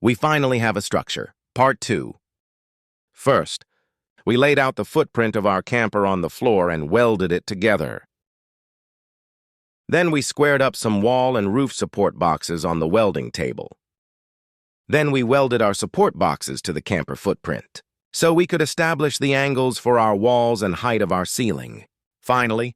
We finally have a structure. Part 2. First, we laid out the footprint of our camper on the floor and welded it together. Then we squared up some wall and roof support boxes on the welding table. Then we welded our support boxes to the camper footprint, so we could establish the angles for our walls and height of our ceiling. Finally,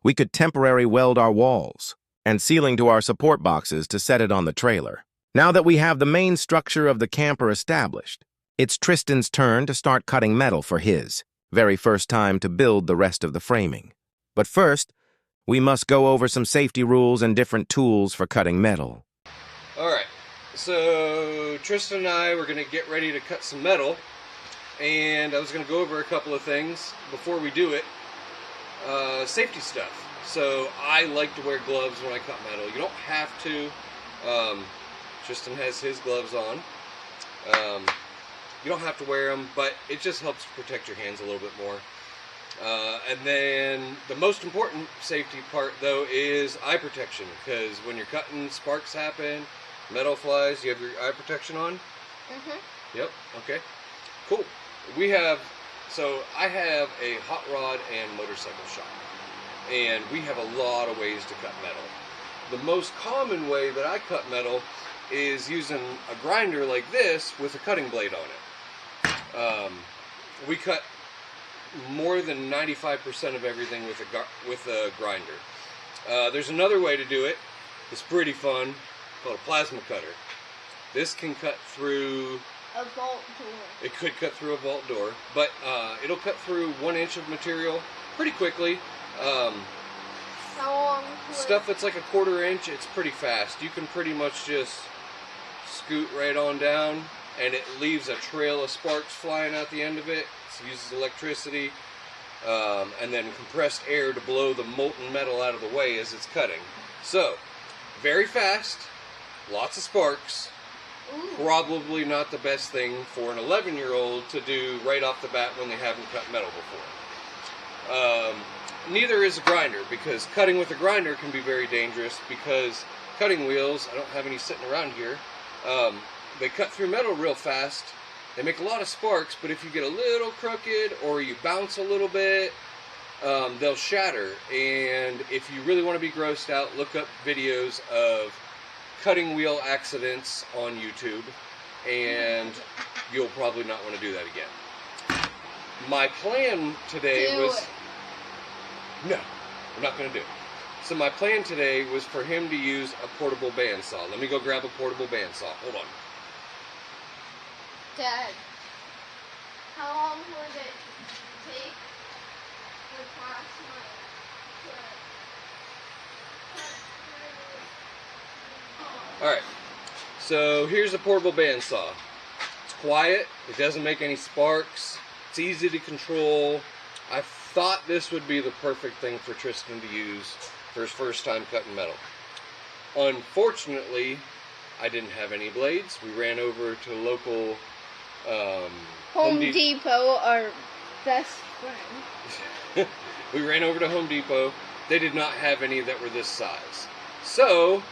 we could temporarily weld our walls and ceiling to our support boxes to set it on the trailer. Now that we have the main structure of the camper established, it's Tristan's turn to start cutting metal for his very first time to build the rest of the framing. But first, we must go over some safety rules and different tools for cutting metal. Alright, so Tristan and I were going to get ready to cut some metal, and I was going to go over a couple of things before we do it. Safety stuff. So I like to wear gloves when I cut metal. You don't have to. Tristan has his gloves on. You don't have to wear them, but it just helps protect your hands a little bit more. And then the most important safety part, though, is eye protection, because when you're cutting, sparks happen, metal flies. You have your eye protection on? Mm-hmm. Yep. Okay. Cool. So I have a hot rod and motorcycle shop, and we have a lot of ways to cut metal. The most common way that I cut metal is using a grinder like this with a cutting blade on it. We cut more than 95% of everything with a grinder. There's another way to do it. It's pretty fun, called a plasma cutter. This can cut through a vault door. It could cut through a vault door, but it'll cut through 1 inch of material pretty quickly. How long? Stuff that's like a 1/4 inch, it's pretty fast. You can pretty much just scoot right on down, and it leaves a trail of sparks flying out the end of it. It uses electricity and then compressed air to blow the molten metal out of the way as it's cutting. So, very fast, lots of sparks. Ooh. Probably not the best thing for an 11-year-old to do right off the bat when they haven't cut metal before. Neither is a grinder, because cutting with a grinder can be very dangerous, because cutting wheels, I don't have any sitting around here, they cut through metal real fast. They make a lot of sparks, but if you get a little crooked or you bounce a little bit, they'll shatter. And if you really want to be grossed out, look up videos of cutting wheel accidents on YouTube, and you'll probably not want to do that again. My plan today was... No, I'm not going to do it. So my plan today was for him to use a portable bandsaw. Let me go grab a portable bandsaw. Hold on. Dad, how long would it take the plasma to... Alright, so here's a portable bandsaw. It's quiet, it doesn't make any sparks, it's easy to control. I thought this would be the perfect thing for Tristan to use for his first time cutting metal. Unfortunately, I didn't have any blades. We ran over to local Home Depot, our best friend. We ran over to Home Depot. They did not have any that were this size. So,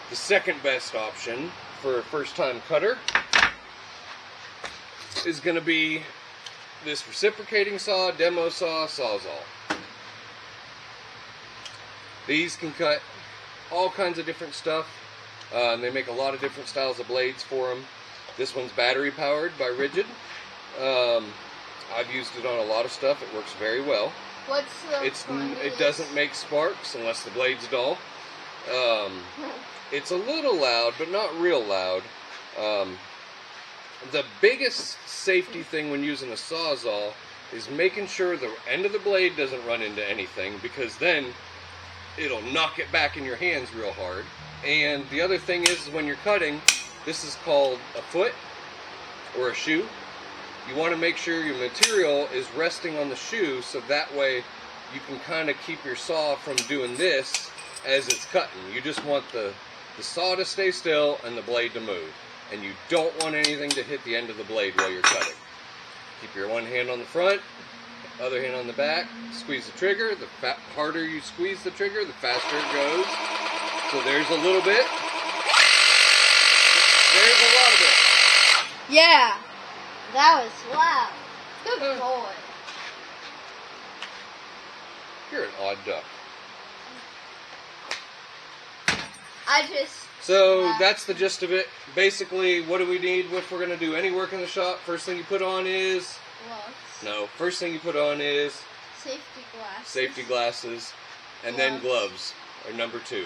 the second best option for a first time cutter is going to be this reciprocating saw, demo saw, Sawzall. These can cut all kinds of different stuff. They make a lot of different styles of blades for them. This one's battery powered by Rigid. I've used it on a lot of stuff. It works very well. What's the It doesn't make sparks unless the blade's dull. It's a little loud, but not real loud. The biggest safety thing when using a Sawzall is making sure the end of the blade doesn't run into anything, because then it'll knock it back in your hands real hard. And the other thing is when you're cutting, this is called a foot or a shoe. You want to make sure your material is resting on the shoe, so that way you can kind of keep your saw from doing this as it's cutting. You just want the saw to stay still and the blade to move. And you don't want anything to hit the end of the blade while you're cutting. Keep your one hand on the front, other hand on the back, squeeze the trigger. The harder you squeeze the trigger, the faster it goes. So there's a little bit. There's a lot of it. Yeah. That was loud. Good boy. You're an odd duck. So that's the gist of it. Basically, what do we need if we're going to do any work in the shop? First thing you put on is... gloves. No, first thing you put on is... Safety glasses. Safety glasses. And then gloves are number 2.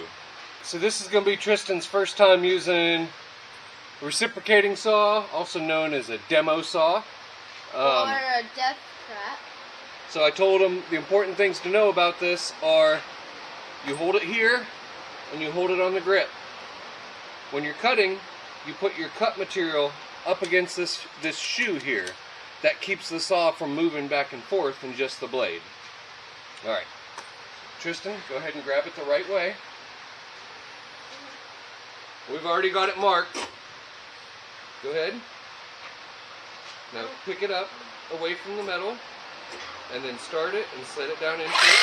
So this is going to be Tristan's first time using a reciprocating saw, also known as a demo saw. Or a death trap. So I told him the important things to know about this are you hold it here and you hold it on the grip. When you're cutting, you put your cut material up against this shoe here. That keeps the saw from moving back and forth in just the blade. Alright. Tristan, go ahead and grab it the right way. We've already got it marked. Go ahead. Now pick it up away from the metal and then start it and slide it down into it.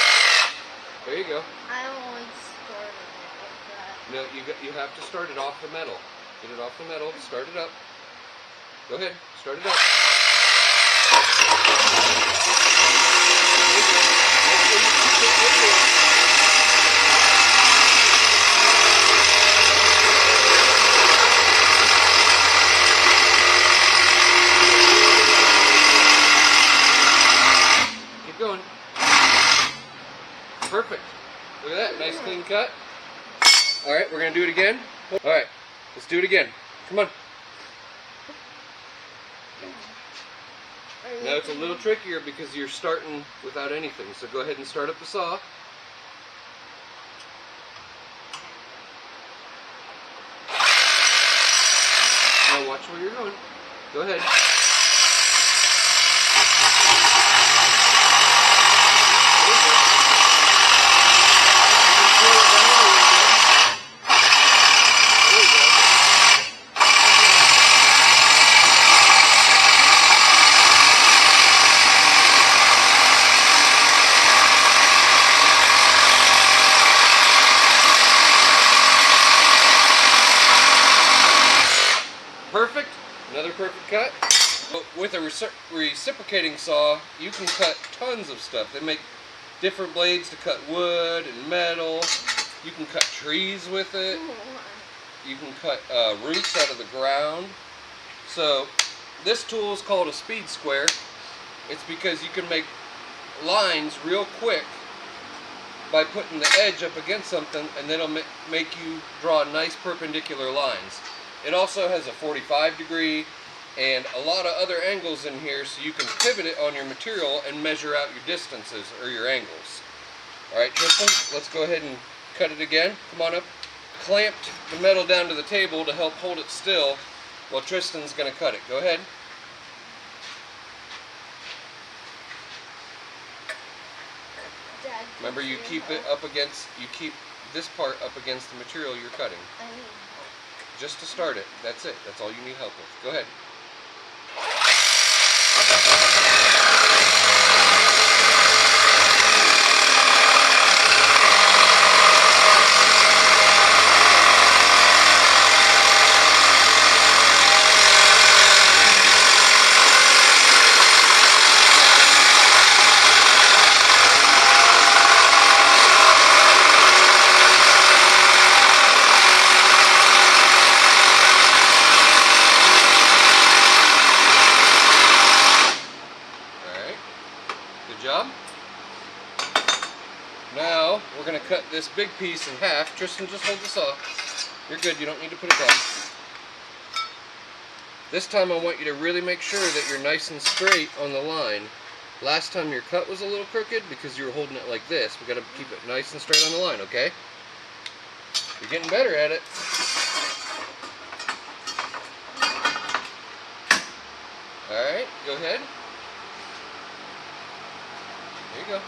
There you go. I always start it like that. No, you have to start it off the metal. Get it off the metal, start it up. Go ahead, start it up. Keep going. Perfect. Look at that, nice clean cut. Alright, we're going to do it again. Alright, let's do it again. Come on. Now it's a little trickier because you're starting without anything. So go ahead and start up the saw. Now watch where you're going. Go ahead. Perfect. Another perfect cut. But with a reciprocating saw, you can cut tons of stuff. They make different blades to cut wood and metal. You can cut trees with it. You can cut roots out of the ground. So this tool is called a speed square. It's because you can make lines real quick by putting the edge up against something, and then it'll make you draw nice perpendicular lines. It also has a 45 degree and a lot of other angles in here, so you can pivot it on your material and measure out your distances or your angles. Alright, Tristan, let's go ahead and cut it again. Come on up. Clamped the metal down to the table to help hold it still while Tristan's going to cut it. Go ahead. Dad, Remember, you keep it up against, you keep this part up against the material you're cutting. Just to start it. That's it. That's all you need help with. Go ahead. Job. Now we're going to cut this big piece in half. Tristan, just hold the saw. You're good, you don't need to put it down. This time I want you to really make sure that you're nice and straight on the line. Last time your cut was a little crooked because you were holding it like this. We got to keep it nice and straight on the line, okay? You're getting better at it. Alright, go ahead. There you go.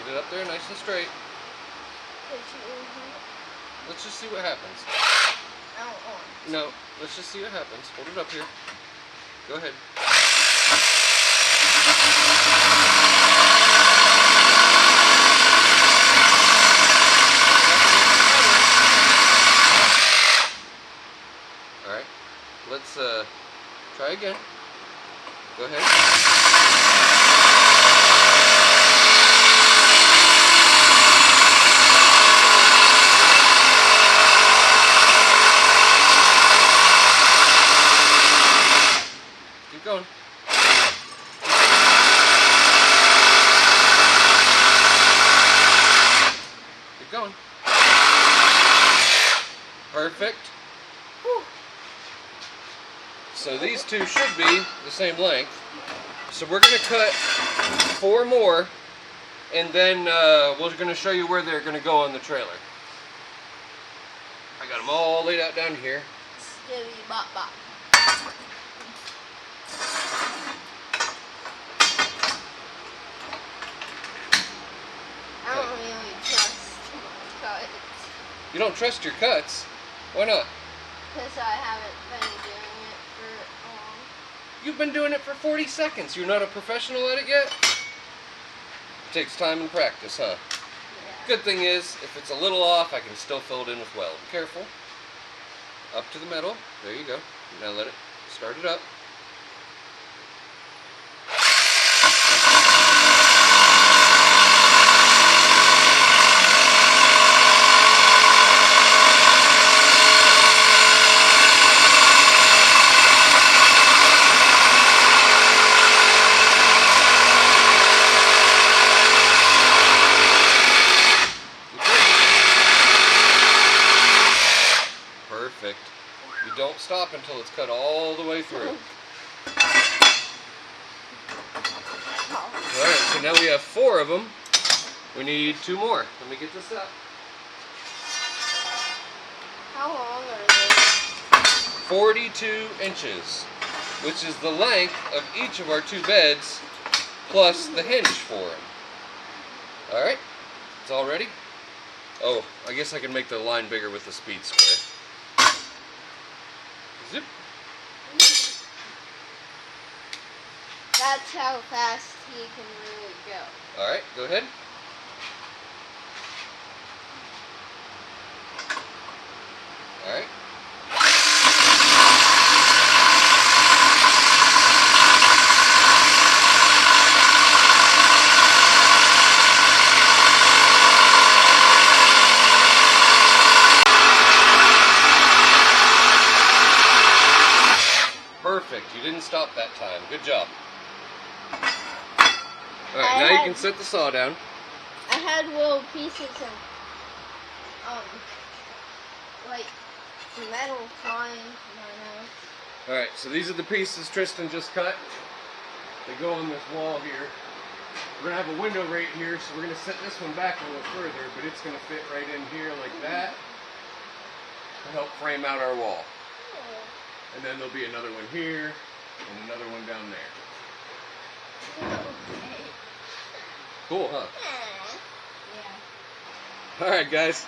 Get it up there nice and straight. Let's just see what happens. No, let's just see what happens. Hold it up here. Go ahead. Alright. Let's Try again. Go ahead. Keep going. Keep going. Perfect. Whew. So these two should be the same length. So we're going to cut 4 more, and then we're going to show you where they're going to go on the trailer. I got them all laid out down here. Skitty bop bop. I don't really trust my cuts. You don't trust your cuts? Why not? Because I haven't been doing it for long. You've been doing it for 40 seconds. You're not a professional at it yet? It takes time and practice, huh? Yeah. Good thing is, if it's a little off, I can still fill it in with weld. Careful. Up to the metal. There you go. Now let it start it up. Perfect. You don't stop until it's cut all the way through. Alright, so now we have 4 of them. We need 2 more. Let me get this up. How long are they? 42 inches, which is the length of each of our 2 beds, plus the hinge for them. Alright, it's all ready? Oh, I guess I can make the line bigger with the speed square. Zip. That's how fast he can really go. Alright, go ahead. Alright. Perfect. You didn't stop that time. Good job. Alright, now you can set the saw down. I had little pieces of, like, metal flying in my nose. Alright, so these are the pieces Tristan just cut. They go on this wall here. We're going to have a window right here, so we're going to set this one back a little further, but it's going to fit right in here like that to help frame out our wall. And then there'll be another one here, and another one down there. Okay. Cool, huh? Yeah. Alright guys,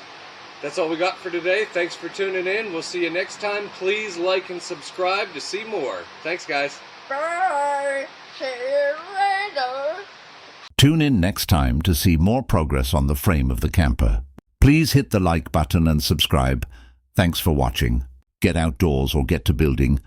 that's all we got for today. Thanks for tuning in. We'll see you next time. Please like and subscribe to see more. Thanks guys. Bye. See you later. Tune in next time to see more progress on the frame of the camper. Please hit the like button and subscribe. Thanks for watching. Get outdoors or get to building.